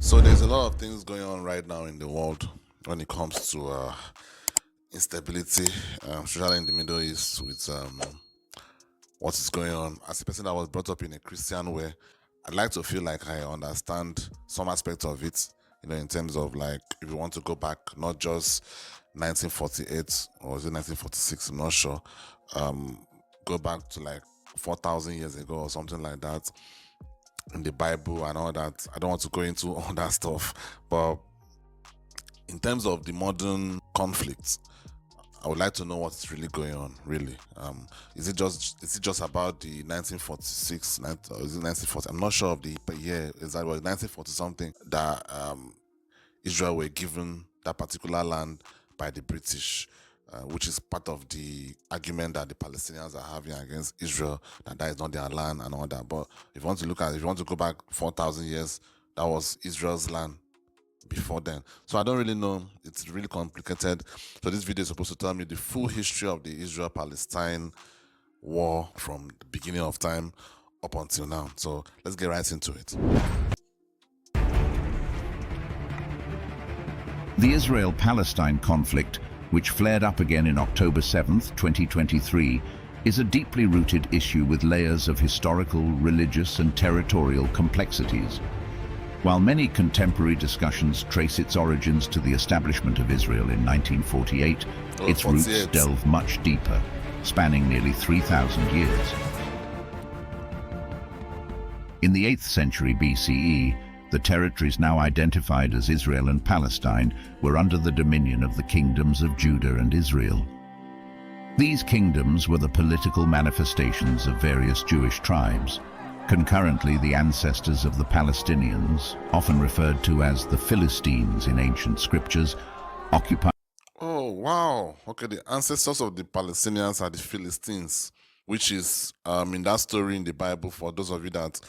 So there's a lot of things going on right now in the world when it comes to instability, especially in the Middle East with what is going on. As a person that was brought up in a Christian way, I'd like to feel like I understand some aspects of it, in terms of like if you want to go back, not just 1948 or is it 1946, I'm not sure, go back to like 4,000 years ago or something like that in the Bible and all that. I don't want to go into all that stuff, but in terms of the modern conflicts, I would like to know what's really going on. Really, is it just about the 1946? Or is it 1940? I'm not sure of the year. Is that was 1940 something that Israel were given that particular land by the British, which is part of the argument that the Palestinians are having against Israel, that is not their land and all that. But if you want to go back 4,000 years, that was Israel's land before then. So I don't really know. It's really complicated. So this video is supposed to tell me the full history of the Israel-Palestine war from the beginning of time up until now. So let's get right into it. The Israel-Palestine conflict, which flared up again in October 7, 2023, is a deeply rooted issue with layers of historical, religious, and territorial complexities. While many contemporary discussions trace its origins to the establishment of Israel in 1948, its roots delve much deeper, spanning nearly 3,000 years. In the 8th century BCE, the territories now identified as Israel and Palestine were under the dominion of the kingdoms of Judah and Israel. These kingdoms were the political manifestations of various Jewish tribes. Concurrently, the ancestors of the Palestinians, often referred to as the Philistines in ancient scriptures, occupied... Oh, wow. Okay, the ancestors of the Palestinians are the Philistines, which is, in that story in the Bible, for those of you that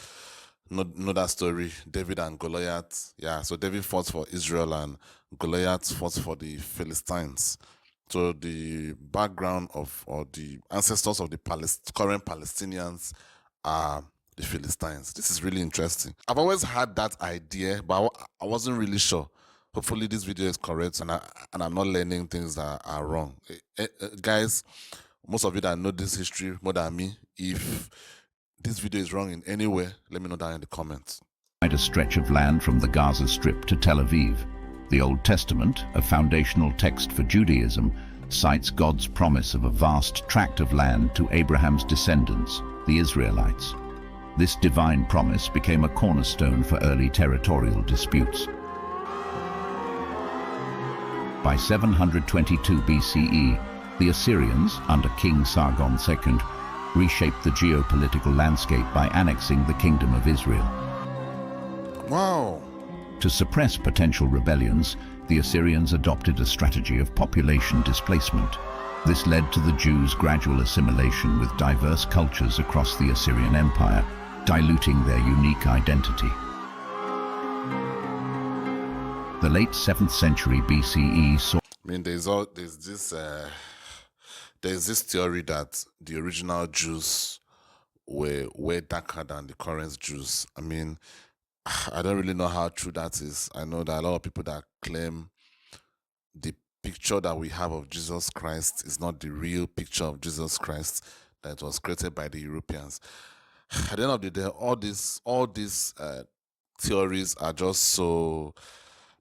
know that story, David and Goliath. Yeah, so David fought for Israel and Goliath fought for the Philistines. So the background of, or the ancestors of the current Palestinians are the Philistines. This is really interesting. I've always had that idea, but I wasn't really sure. Hopefully this video is correct and I'm not learning things that are wrong. Guys, most of you that know this history more than me, if this video is wrong in any way, let me know down in the comments. A stretch of land from the Gaza Strip to Tel Aviv. The Old Testament, a foundational text for Judaism, cites God's promise of a vast tract of land to Abraham's descendants, the Israelites. This divine promise became a cornerstone for early territorial disputes. By 722 BCE, the Assyrians, under King Sargon II, reshaped the geopolitical landscape by annexing the Kingdom of Israel. Wow! To suppress potential rebellions, the Assyrians adopted a strategy of population displacement. This led to the Jews' gradual assimilation with diverse cultures across the Assyrian Empire, diluting their unique identity. The late 7th century BCE saw... I mean, there's this theory that the original Jews were way darker than the current Jews. I mean, I don't really know how true that is. I know that a lot of people that claim the picture that we have of Jesus Christ is not the real picture of Jesus Christ that was created by the Europeans. At the end of the day, all these theories are just so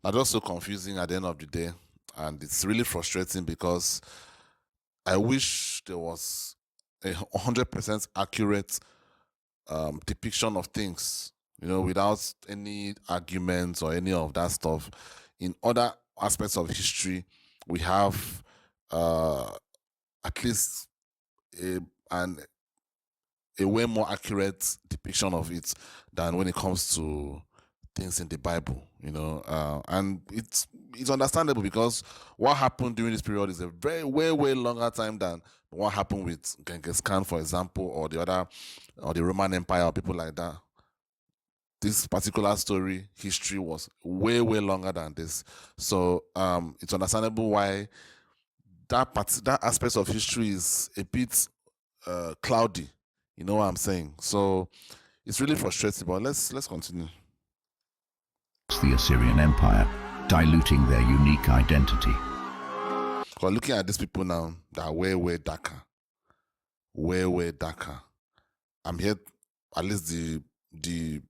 confusing at the end of the day, and it's really frustrating because I wish there was a 100% accurate depiction of things, without any arguments or any of that stuff. In other aspects of history, we have at least a way more accurate depiction of it than when it comes to things in the Bible, and it's understandable because what happened during this period is a way longer time than what happened with Genghis Khan, for example, or the Roman Empire, or people like that. This particular history was way longer than this. So it's understandable why that aspect of history is a bit cloudy. You know what I'm saying? So it's really frustrating, but let's continue. against the Assyrian Empire, diluting their unique identity. Because looking at these people now, they are way, way darker. Way, way darker. I'm here, at least the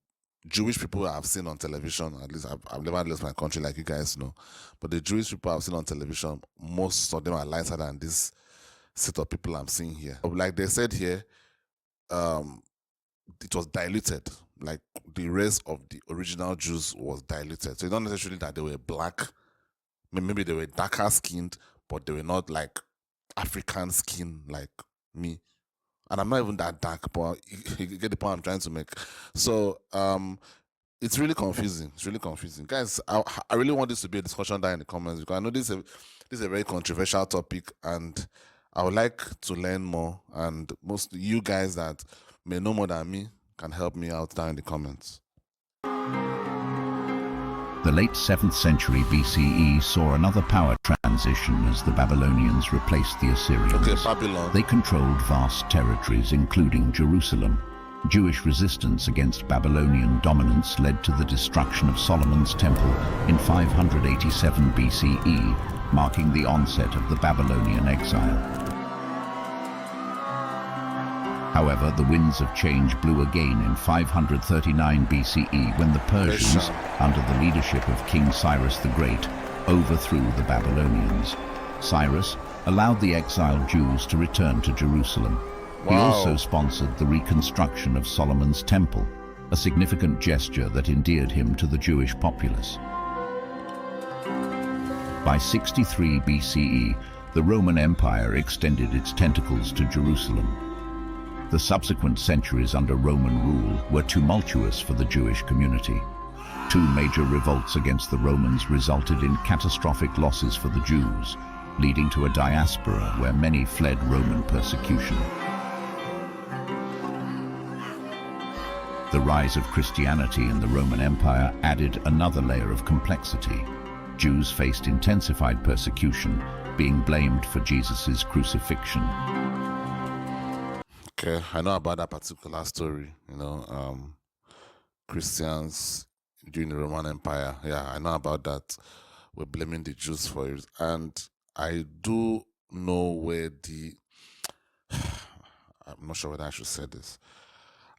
Jewish people I've seen on television, at least I've never left my country like you guys know, but the Jewish people I've seen on television, most of them are lighter than this set of people I'm seeing here. Like they said here, it was diluted. Like the race of the original Jews was diluted. So it's not necessarily that they were black. Maybe they were darker skinned, but they were not like African skin like me. And I'm not even that dark, but you get the point I'm trying to make. So it's really confusing. It's really confusing. Guys, I really want this to be a discussion down in the comments, because I know this is a very controversial topic, and I would like to learn more. And most you guys that may know more than me can help me out down in the comments. The late 7th century BCE saw another power transition as the Babylonians replaced the Assyrians. Okay, Babylon. They controlled vast territories, including Jerusalem. Jewish resistance against Babylonian dominance led to the destruction of Solomon's temple in 587 BCE, marking the onset of the Babylonian exile. However, the winds of change blew again in 539 BCE when the Persians, under the leadership of King Cyrus the Great, overthrew the Babylonians. Cyrus allowed the exiled Jews to return to Jerusalem. He also sponsored the reconstruction of Solomon's temple, a significant gesture that endeared him to the Jewish populace. By 63 BCE, the Roman Empire extended its tentacles to Jerusalem. The subsequent centuries under Roman rule were tumultuous for the Jewish community. Two major revolts against the Romans resulted in catastrophic losses for the Jews, leading to a diaspora where many fled Roman persecution. The rise of Christianity in the Roman Empire added another layer of complexity. Jews faced intensified persecution, being blamed for Jesus' crucifixion. Okay, I know about that particular story, Christians during the Roman Empire. Yeah, I know about that. We're blaming the Jews for it. And I do know where I'm not sure whether I should say this.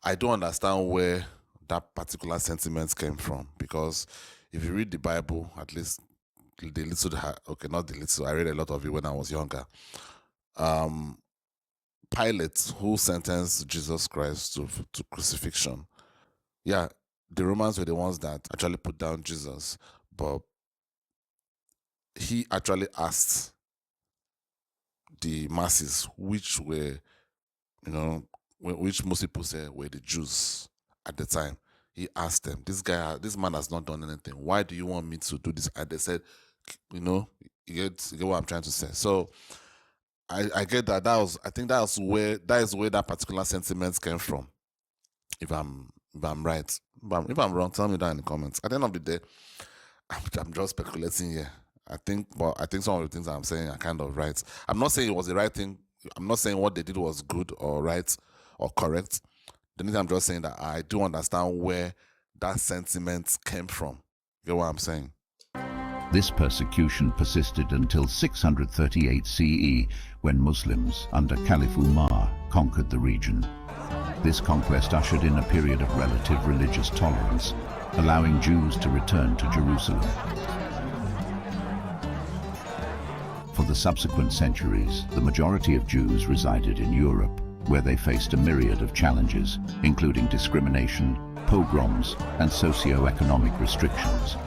I don't understand where that particular sentiment came from, because if you read the Bible, at least the little, okay, not the little, I read a lot of it when I was younger. Pilate, who sentenced Jesus Christ to crucifixion, yeah, the Romans were the ones that actually put down Jesus, but he actually asked the masses, which were, which most people say were the Jews at the time. He asked them, this man has not done anything. Why do you want me to do this? And they said, you get what I'm trying to say. So I get that. I think that is where that particular sentiment came from. If I'm right, if I'm wrong, tell me that in the comments. At the end of the day, I'm just speculating here. I think some of the things I'm saying are kind of right. I'm not saying it was the right thing. I'm not saying what they did was good or right or correct. I'm just saying that I do understand where that sentiment came from. You get what I'm saying? This persecution persisted until 638 CE, when Muslims under Caliph Umar conquered the region. This conquest ushered in a period of relative religious tolerance, allowing Jews to return to Jerusalem. For the subsequent centuries, the majority of Jews resided in Europe, where they faced a myriad of challenges, including discrimination, pogroms, and socio-economic restrictions.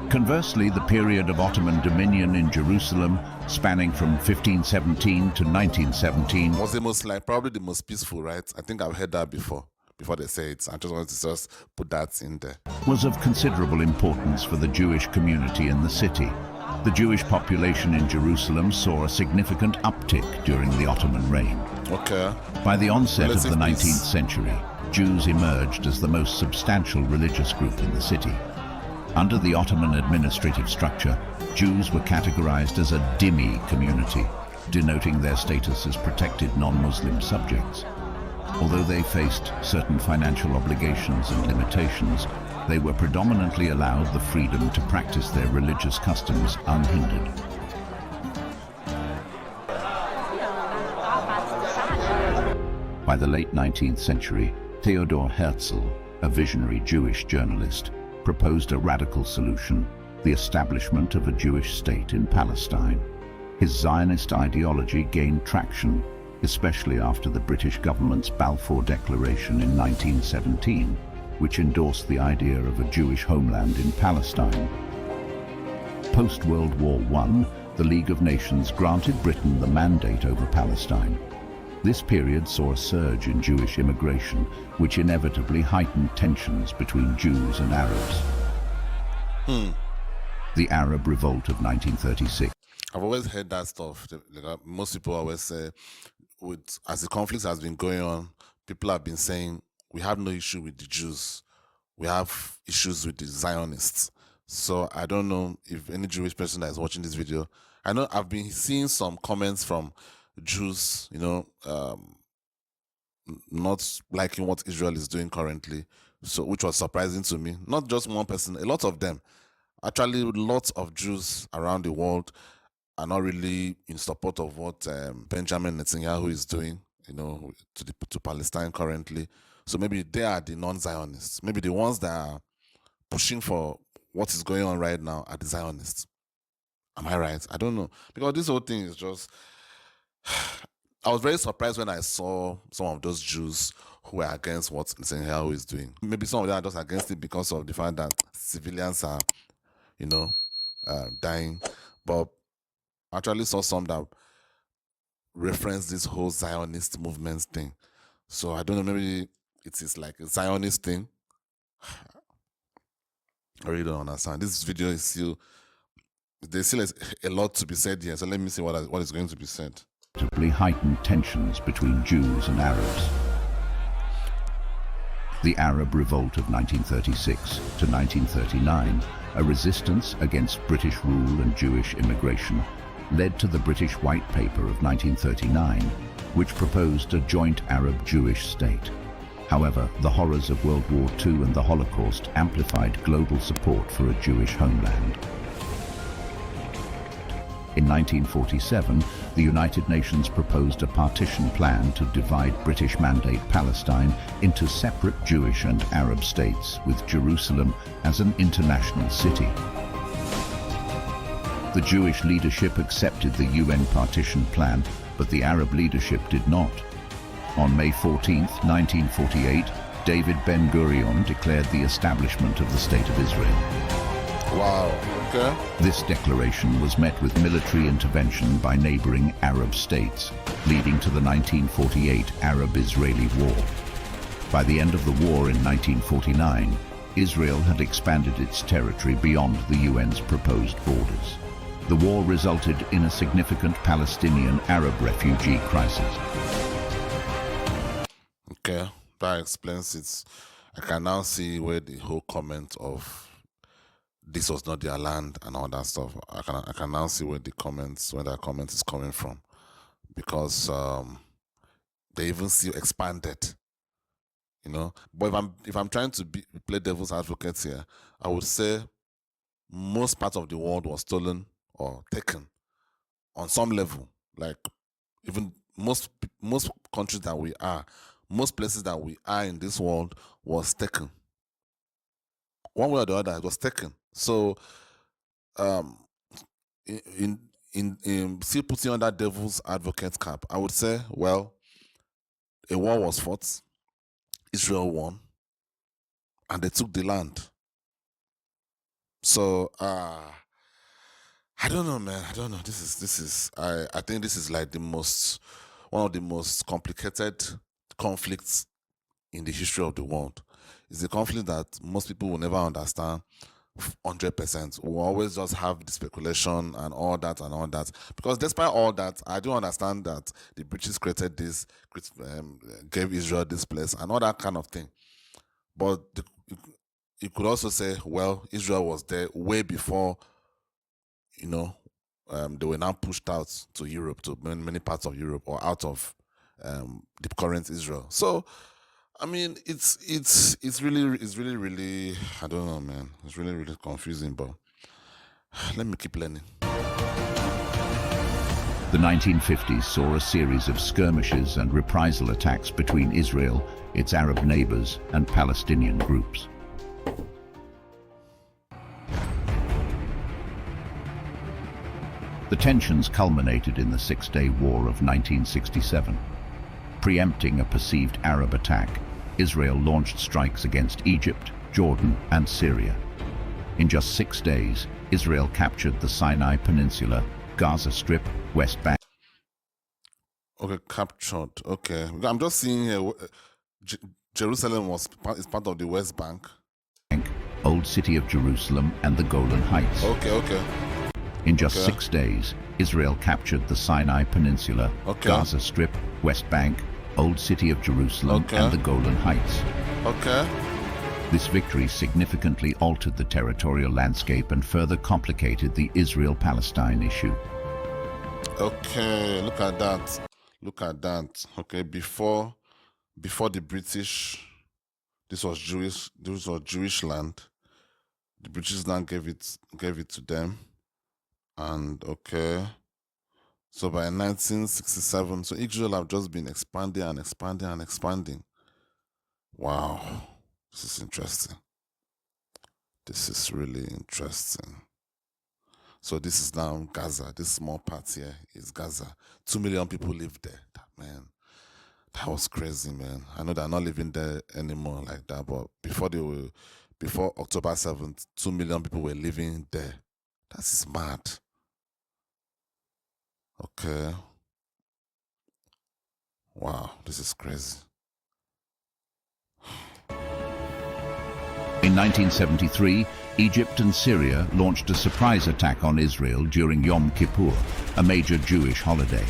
Conversely, the period of Ottoman dominion in Jerusalem, spanning from 1517 to 1917, was probably the most peaceful, right? I think I've heard that before they say it. I just wanted to just put that in there. Was of considerable importance for the Jewish community in the city. The Jewish population in Jerusalem saw a significant uptick during the Ottoman reign. Okay. By the onset of the 19th century, Jews emerged as the most substantial religious group in the city. Under the Ottoman administrative structure, Jews were categorized as a dhimmi community, denoting their status as protected non-Muslim subjects. Although they faced certain financial obligations and limitations, they were predominantly allowed the freedom to practice their religious customs unhindered. By the late 19th century, Theodor Herzl, a visionary Jewish journalist, proposed a radical solution: the establishment of a Jewish state in Palestine. His Zionist ideology gained traction, especially after the British government's Balfour Declaration in 1917, which endorsed the idea of a Jewish homeland in Palestine. Post-World War I, the League of Nations granted Britain the mandate over Palestine. This period saw a surge in Jewish immigration, which inevitably heightened tensions between Jews and Arabs. The Arab Revolt of 1936. I've always heard that stuff. Most people always say, as the conflict has been going on, people have been saying, we have no issue with the Jews. We have issues with the Zionists. So I don't know if any Jewish person that is watching this video, I know I've been seeing some comments from Jews, not liking what Israel is doing currently, so which was surprising to me. Not just one person, a lot of them. Actually, lots of Jews around the world are not really in support of what Benjamin Netanyahu is doing, to Palestine currently. So maybe they are the non-Zionists. Maybe the ones that are pushing for what is going on right now are the Zionists. Am I right? I don't know. Because this whole thing is just... I was very surprised when I saw some of those Jews who were against what Netanyahu is doing. Maybe some of them are just against it because of the fact that civilians are, dying. But I actually saw some that reference this whole Zionist movement thing. So I don't know, maybe it is like a Zionist thing. I really don't understand. This video is still, there's still a lot to be said here. So let me see what is going to be said. Heightened tensions between Jews and Arabs. The Arab Revolt of 1936 to 1939, a resistance against British rule and Jewish immigration, led to the British White Paper of 1939, which proposed a joint Arab-Jewish state. However, the horrors of World War II and the Holocaust amplified global support for a Jewish homeland. In 1947, the United Nations proposed a partition plan to divide British Mandate Palestine into separate Jewish and Arab states, with Jerusalem as an international city. The Jewish leadership accepted the UN partition plan, but the Arab leadership did not. On May 14, 1948, David Ben-Gurion declared the establishment of the State of Israel. Wow, okay. This declaration was met with military intervention by neighboring Arab states, leading to the 1948 Arab-Israeli War. By the end of the war in 1949, Israel had expanded its territory beyond the UN's proposed borders. The war resulted in a significant Palestinian-Arab refugee crisis. Okay, that explains it. I can now see where the whole comment of this was not their land and all that stuff. I can now see where that comment is coming from, because they even still expanded, But if I'm trying to play devil's advocate here, I would say most parts of the world was stolen or taken on some level. Like even most countries that we are, most places that we are in this world was taken. One way or the other, it was taken. So, in still putting on that devil's advocate cap, I would say, well, a war was fought, Israel won, and they took the land. So, I don't know, man. I don't know. I think this is like one of the most complicated conflicts in the history of the world. It's a conflict that most people will never understand 100%. We'll always just have the speculation and all that. Because despite all that, I do understand that the British created this, gave Israel this place and all that kind of thing. But you could also say, well, Israel was there way before, they were now pushed out to Europe, to many parts of Europe, or out of the current Israel. So, I mean, it's really really I don't know, man. It's really really confusing, but let me keep learning. The 1950s saw a series of skirmishes and reprisal attacks between Israel, its Arab neighbors, and Palestinian groups. The tensions culminated in the Six-Day War of 1967. Preempting a perceived Arab attack, Israel launched strikes against Egypt, Jordan, and Syria. In just 6 days, Israel captured the Sinai Peninsula, Gaza Strip, West Bank. Okay, captured. Okay, I'm just seeing here. Jerusalem is part of the West Bank. Old City of Jerusalem, and the Golan Heights. Okay. In just 6 days, Israel captured the Sinai Peninsula, Gaza Strip, West Bank, Old City of Jerusalem, and the Golan Heights. Okay. This victory significantly altered the territorial landscape and further complicated the Israel-Palestine issue. Okay, look at that. Look at that. Okay, before the British, this was Jewish land. The British land gave it to them. And okay, so by 1967, so Israel have just been expanding and expanding and expanding. Wow, this is interesting. This is really interesting. So this is now Gaza. This small part here is Gaza. 2 million people live there. Man, that was crazy, man. I know they're not living there anymore like that, but before October 7th, 2 million people were living there. That's mad. Okay. Wow, this is crazy. In 1973, Egypt and Syria launched a surprise attack on Israel during Yom Kippur, a major Jewish holiday.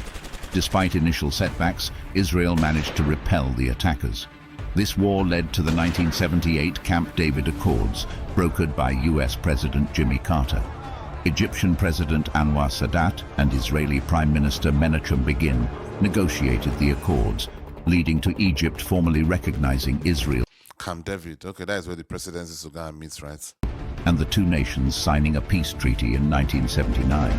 Despite initial setbacks, Israel managed to repel the attackers. This war led to the 1978 Camp David Accords, brokered by US President Jimmy Carter. Egyptian President Anwar Sadat and Israeli Prime Minister Menachem Begin negotiated the accords, leading to Egypt formally recognizing Israel. Camp David, okay, that is where the presidency Sudan meets, right? And the two nations signing a peace treaty in 1979.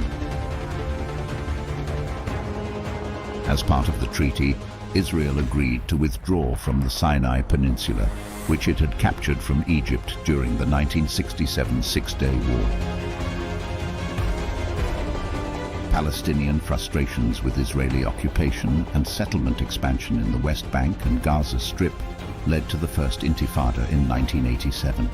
As part of the treaty, Israel agreed to withdraw from the Sinai Peninsula, which it had captured from Egypt during the 1967 Six-Day War. Palestinian frustrations with Israeli occupation and settlement expansion in the West Bank and Gaza Strip led to the First Intifada in 1987.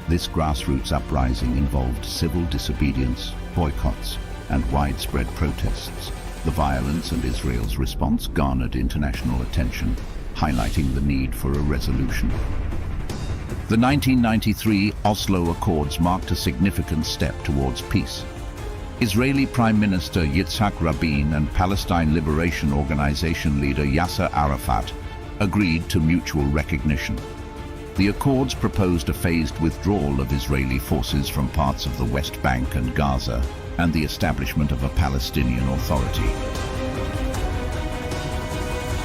This grassroots uprising involved civil disobedience, boycotts, and widespread protests. The violence and Israel's response garnered international attention, highlighting the need for a resolution. The 1993 Oslo Accords marked a significant step towards peace. Israeli Prime Minister Yitzhak Rabin and Palestine Liberation Organization leader Yasser Arafat agreed to mutual recognition. The accords proposed a phased withdrawal of Israeli forces from parts of the West Bank and Gaza and the establishment of a Palestinian Authority.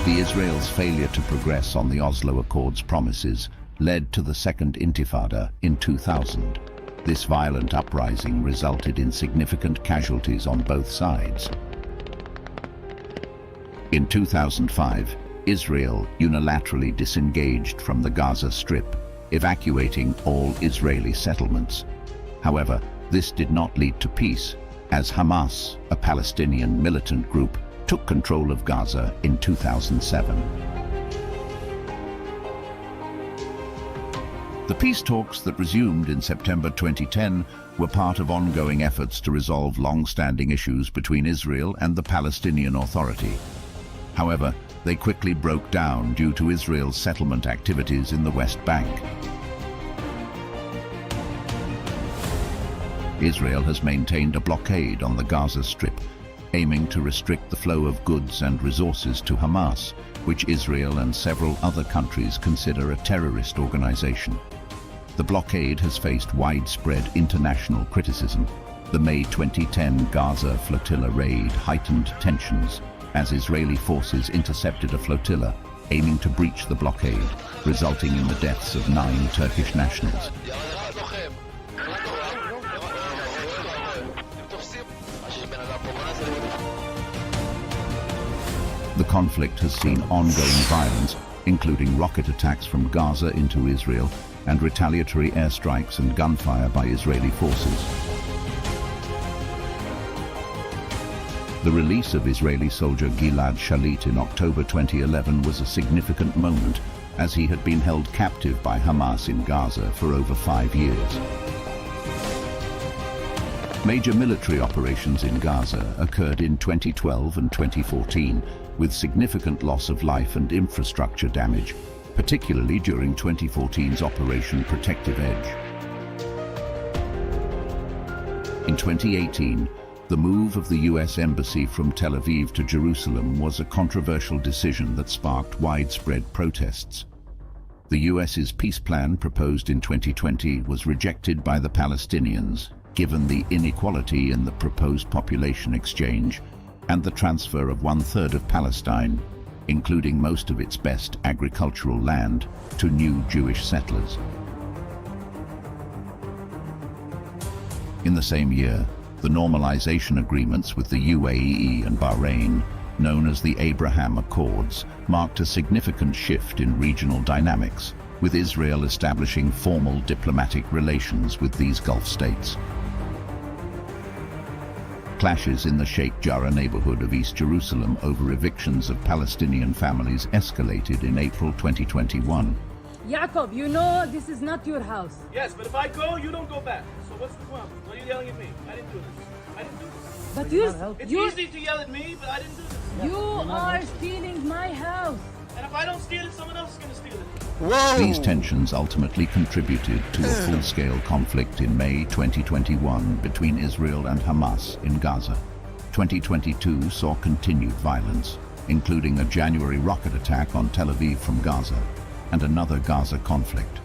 The Israel's failure to progress on the Oslo Accords promises led to the Second Intifada in 2000. This violent uprising resulted in significant casualties on both sides. In 2005, Israel unilaterally disengaged from the Gaza Strip, evacuating all Israeli settlements. However, this did not lead to peace, as Hamas, a Palestinian militant group, took control of Gaza in 2007. The peace talks that resumed in September 2010 were part of ongoing efforts to resolve long-standing issues between Israel and the Palestinian Authority. However, they quickly broke down due to Israel's settlement activities in the West Bank. Israel has maintained a blockade on the Gaza Strip, aiming to restrict the flow of goods and resources to Hamas, which Israel and several other countries consider a terrorist organization. The blockade has faced widespread international criticism. The May 2010 Gaza flotilla raid heightened tensions as Israeli forces intercepted a flotilla aiming to breach the blockade, resulting in the deaths of 9 Turkish nationals. The conflict has seen ongoing violence, including rocket attacks from Gaza into Israel and retaliatory airstrikes and gunfire by Israeli forces. The release of Israeli soldier Gilad Shalit in October 2011 was a significant moment, as he had been held captive by Hamas in Gaza for over 5 years. Major military operations in Gaza occurred in 2012 and 2014, with significant loss of life and infrastructure damage, particularly during 2014's Operation Protective Edge. In 2018, the move of the US Embassy from Tel Aviv to Jerusalem was a controversial decision that sparked widespread protests. The US's peace plan proposed in 2020 was rejected by the Palestinians, given the inequality in the proposed population exchange and the transfer of 1/3 of Palestine, including most of its best agricultural land, to new Jewish settlers. In the same year, the normalization agreements with the UAE and Bahrain, known as the Abraham Accords, marked a significant shift in regional dynamics, with Israel establishing formal diplomatic relations with these Gulf states. Clashes in the Sheikh Jarrah neighborhood of East Jerusalem over evictions of Palestinian families escalated in April 2021. Jacob, you know this is not your house. Yes, but if I go, you don't go back. So what's the problem? Why are you yelling at me? I didn't do this. I didn't do this. But It's easy to yell at me, but I didn't do this. you are stealing my house. And if I don't steal it, someone else is going to steal it. Whoa! These tensions ultimately contributed to a full-scale conflict in May 2021 between Israel and Hamas in Gaza. 2022 saw continued violence, including a January rocket attack on Tel Aviv from Gaza and another Gaza conflict.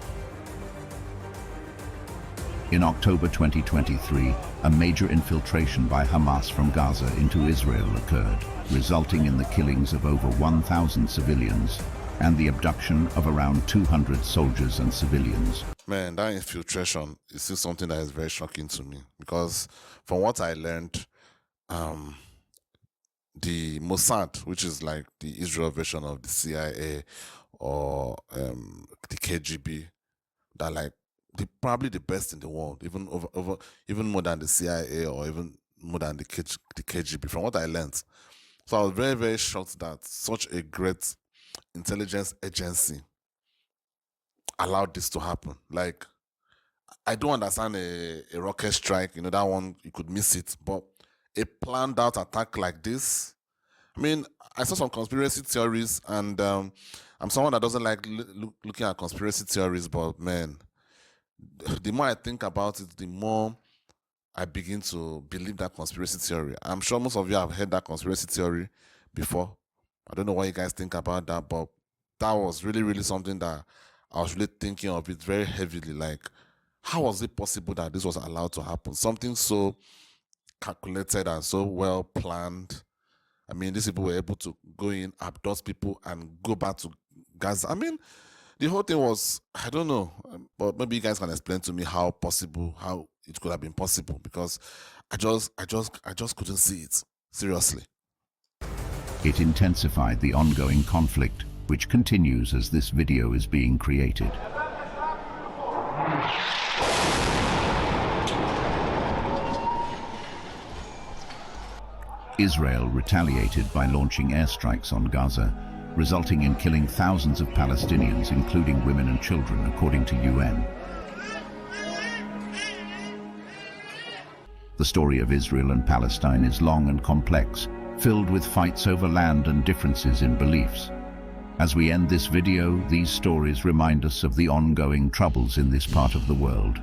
In October 2023, a major infiltration by Hamas from Gaza into Israel occurred, resulting in the killings of over 1,000 civilians and the abduction of around 200 soldiers and civilians. Man, that infiltration is still something that is very shocking to me, because from what I learned, the Mossad, which is like the Israel version of the CIA or the KGB, that like probably the best in the world, even more than the CIA or even more than the KGB, from what I learned. So I was very, very shocked that such a great intelligence agency allowed this to happen. Like, I do understand a rocket strike, that one, you could miss it, but a planned out attack like this, I mean, I saw some conspiracy theories, and I'm someone that doesn't like looking at conspiracy theories, but man, the more I think about it, the more I begin to believe that conspiracy theory. I'm sure most of you have heard that conspiracy theory before. I don't know what you guys think about that, but that was really, really something that I was really thinking of it very heavily. Like, how was it possible that this was allowed to happen? Something so calculated and so well planned. I mean, these people were able to go in, abduct people, and go back to Gaza. I mean, the whole thing was, I don't know, but maybe you guys can explain to me how it could have been possible, because I just couldn't see it. Seriously. It intensified the ongoing conflict, which continues as this video is being created. Israel retaliated by launching airstrikes on Gaza, resulting in killing thousands of Palestinians, including women and children, according to UN. The story of Israel and Palestine is long and complex, filled with fights over land and differences in beliefs. As we end this video, these stories remind us of the ongoing troubles in this part of the world.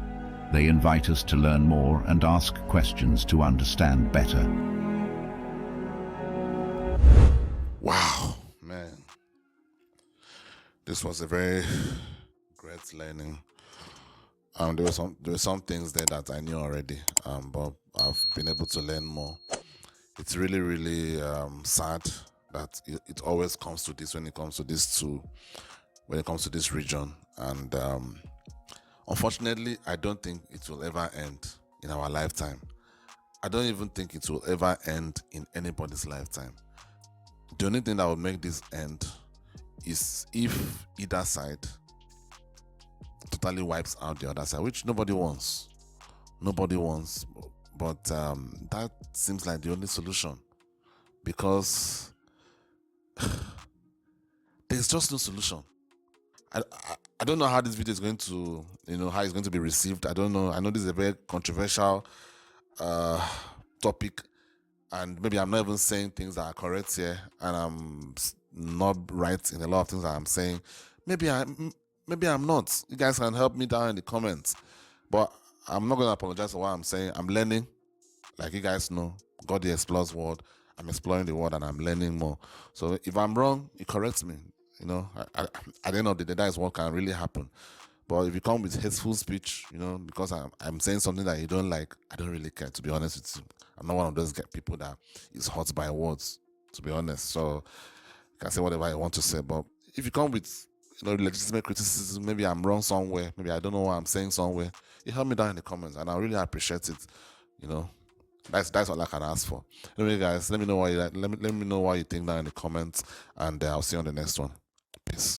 They invite us to learn more and ask questions to understand better. Wow, man. This was a very great learning. There were some things there that I knew already, but I've been able to learn more. It's really, really sad that it always comes to this when it comes to this region. And unfortunately, I don't think it will ever end in our lifetime. I don't even think it will ever end in anybody's lifetime. The only thing that will make this end is if either side totally wipes out the other side, which nobody wants. Nobody wants. But that seems like the only solution, because there's just no solution. I don't know how this video is going to, how it's going to be received. I don't know. I know this is a very controversial topic, and maybe I'm not even saying things that are correct here, and I'm not right in a lot of things that I'm saying. Maybe I'm not. You guys can help me down in the comments, but I'm not going to apologize for what I'm saying. I'm learning, like you guys know. God the explores world. I'm exploring the world and I'm learning more. So if I'm wrong, you correct me. At the end of the day, that is what can really happen. But if you come with hateful speech, because I'm saying something that you don't like, I don't really care, to be honest with you. I'm not one of those people that is hurt by words, to be honest. So you can say whatever I want to say. But if you come with legitimate criticism, maybe I'm wrong somewhere, maybe I don't know what I'm saying somewhere, you help me down in the comments, and I really appreciate it. That's all I can ask for. Anyway, guys, let me know what you think down in the comments, and I'll see you on the next one. Peace.